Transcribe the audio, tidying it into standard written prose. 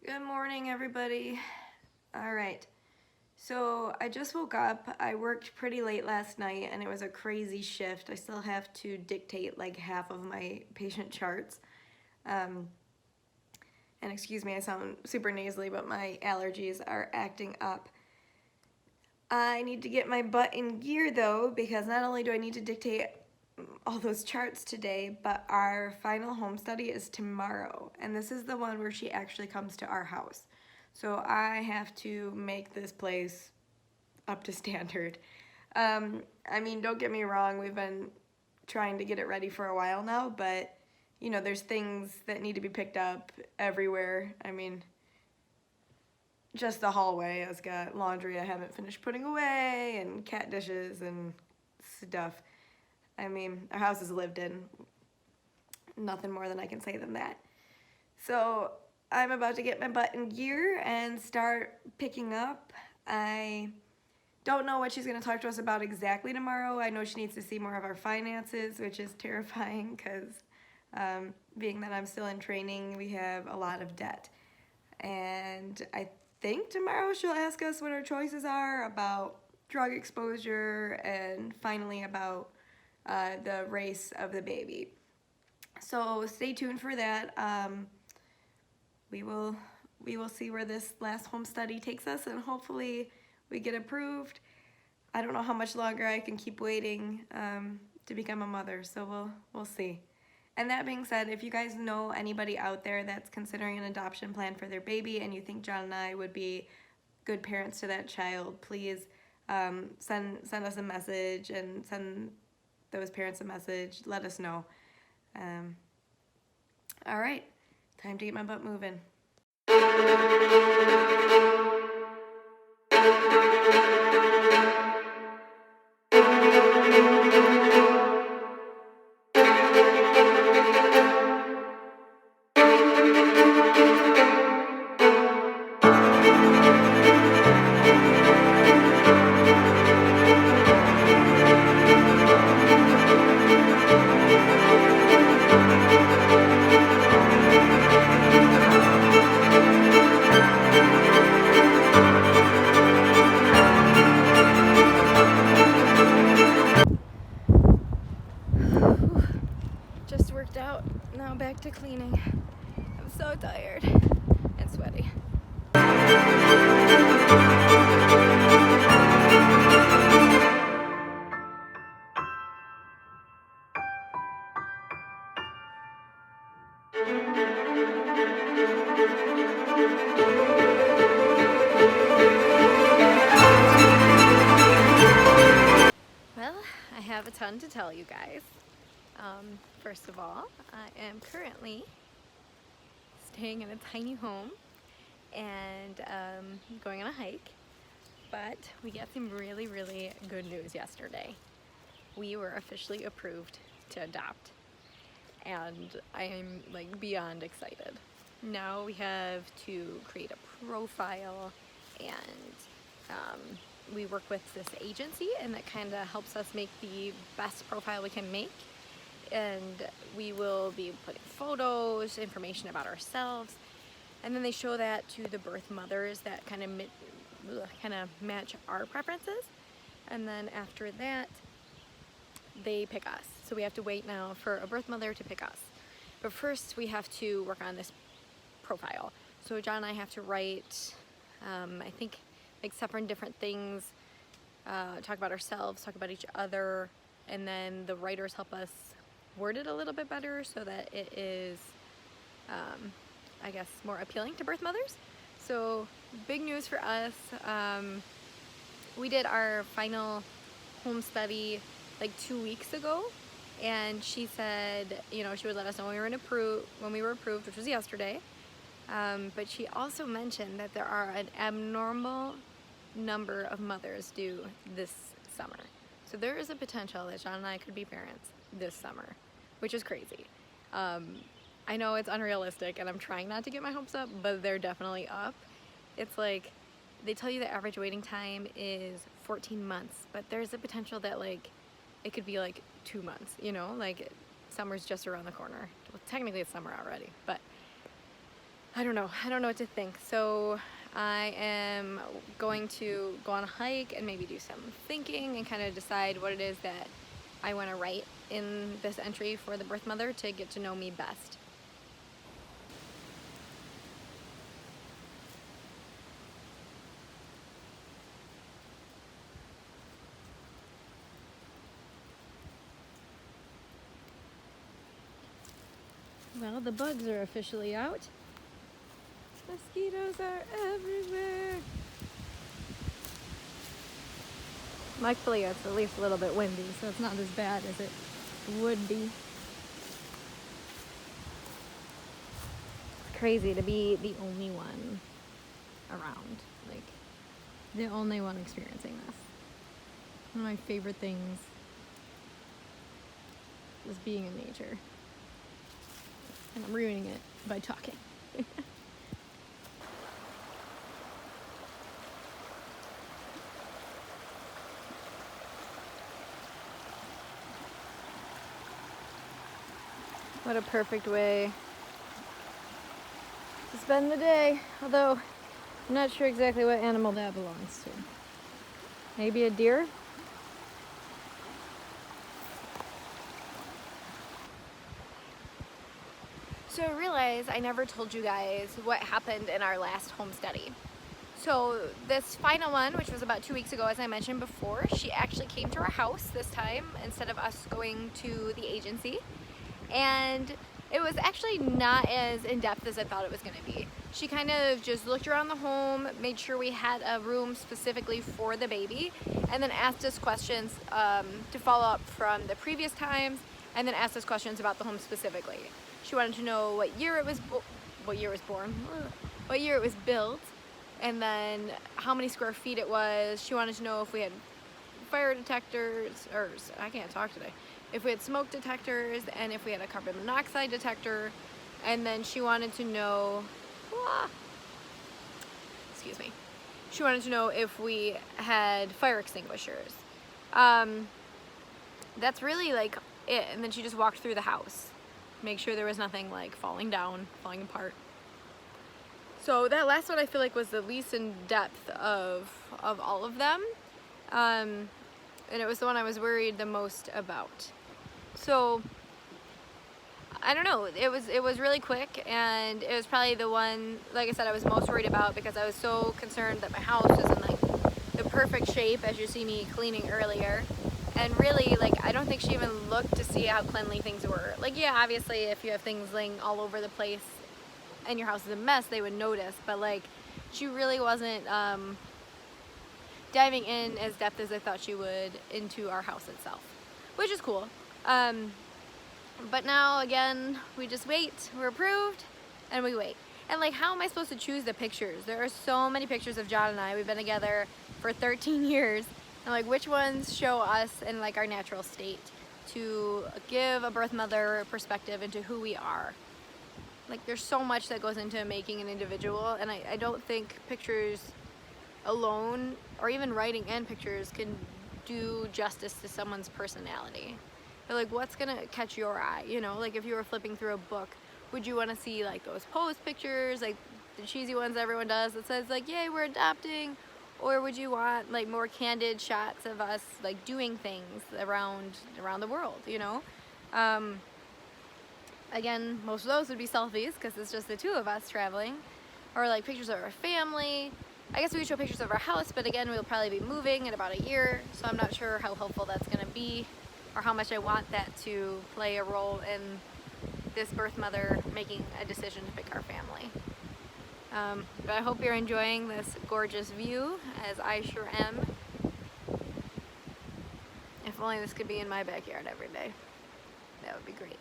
Good morning, everybody. All right, so I just woke up. I worked pretty late last night and it was a crazy shift. I still have to dictate like half of my patient charts. And excuse me, I sound super nasally, but my allergies are acting up. I need to get my butt in gear though, because not only do I need to dictate all those charts today, but our final home study is tomorrow, and this is the one where she actually comes to our house. So I have to make this place up to standard. I mean, don't get me wrong, we've been trying to get it ready for a while now, but you know, there's things that need to be picked up everywhere. I mean, just the hallway has got laundry I haven't finished putting away and cat dishes and stuff. I mean, our house is lived in. Nothing more than I can say than that. So I'm about to get my butt in gear and start picking up. I don't know what she's going to talk to us about exactly tomorrow. I know she needs to see more of our finances, which is terrifying because being that I'm still in training, we have a lot of debt. And I think tomorrow she'll ask us what our choices are about drug exposure and finally about the race of the baby. So stay tuned for that. We will see where this last home study takes us, and hopefully we get approved. I don't know how much longer I can keep waiting to become a mother, so we'll see. And that being said, if you guys know anybody out there that's considering an adoption plan for their baby and you think John and I would be good parents to that child, please send us a message and send those parents a message. Let us know. All right, time to get my butt moving. Just worked out, now back to cleaning. I'm so tired and sweaty. Well, I have a ton to tell you guys. First of all, I am currently staying in a tiny home and going on a hike, but we got some really, really good news yesterday. We were officially approved to adopt, and I am like beyond excited. Now we have to create a profile, and we work with this agency, and that kind of helps us make the best profile we can make. And we will be putting photos, information about ourselves, and then they show that to the birth mothers that kind of match our preferences. And then after that, they pick us. So we have to wait now for a birth mother to pick us. But first, we have to work on this profile. So John and I have to write, I think, like 7 different things, talk about ourselves, talk about each other, and then the writers help us word it a little bit better so that it is, I guess, more appealing to birth mothers. So big news for us. We did our final home study like 2 weeks ago, and she said, you know, she would let us know when we were approved, which was yesterday. But she also mentioned that there are an abnormal number of mothers due this summer. So there is a potential that John and I could be parents this summer, which is crazy. I know it's unrealistic and I'm trying not to get my hopes up, but they're definitely up. It's like, they tell you the average waiting time is 14 months, but there's a potential that like, it could be like 2 months, you know, like summer's just around the corner. Well, technically it's summer already, but I don't know what to think. So I am going to go on a hike and maybe do some thinking and kind of decide what it is that I want to write in this entry for the birth mother to get to know me best. Well, the bugs are officially out. Mosquitoes are everywhere. Luckily, it's at least a little bit windy, so it's not as bad as it would be. It's crazy to be the only one around, like the only one experiencing this. One of my favorite things is being in nature, and I'm ruining it by talking. What a perfect way to spend the day, although I'm not sure exactly what animal that belongs to. Maybe a deer? So I realize I never told you guys what happened in our last home study. So this final one, which was about 2 weeks ago, as I mentioned before, she actually came to our house this time instead of us going to the agency. And it was actually not as in-depth as I thought it was going to be. She kind of just looked around the home, made sure we had a room specifically for the baby, and then asked us questions to follow up from the previous times, and then asked us questions about the home specifically. She wanted to know what year it was built, and then how many square feet it was. She wanted to know if we had fire detectors, or I can't talk today, if we had smoke detectors, and if we had a carbon monoxide detector. And then she wanted to know, she wanted to know if we had fire extinguishers. That's really like it. And then she just walked through the house, make sure there was nothing like falling down, falling apart. So that last one I feel like was the least in depth of all of them. And it was the one I was worried the most about. So I don't know, it was really quick, and it was probably the one, like I said, I was most worried about because I was so concerned that my house was in like the perfect shape, as you see me cleaning earlier. And really, like, I don't think she even looked to see how cleanly things were. Like, yeah, obviously if you have things laying all over the place and your house is a mess, they would notice, but like she really wasn't diving in as depth as I thought she would into our house itself, which is cool. But now again, we just wait. We're approved and we wait. And like, how am I supposed to choose the pictures? There are so many pictures of John and I. We've been together for 13 years. And like, which ones show us in like our natural state to give a birth mother perspective into who we are? Like, there's so much that goes into making an individual, and I don't think pictures alone, or even writing and pictures, can do justice to someone's personality. But like, what's gonna catch your eye? You know, like if you were flipping through a book, would you want to see like those pose pictures, like the cheesy ones everyone does that says like, yay, we're adopting? Or would you want like more candid shots of us like doing things around the world, you know? Again, most of those would be selfies because it's just the two of us traveling. Or like pictures of our family. I guess we could show pictures of our house, but again, we'll probably be moving in about a year, so I'm not sure how helpful that's going to be or how much I want that to play a role in this birth mother making a decision to pick our family. But I hope you're enjoying this gorgeous view, as I sure am. If only this could be in my backyard every day. That would be great.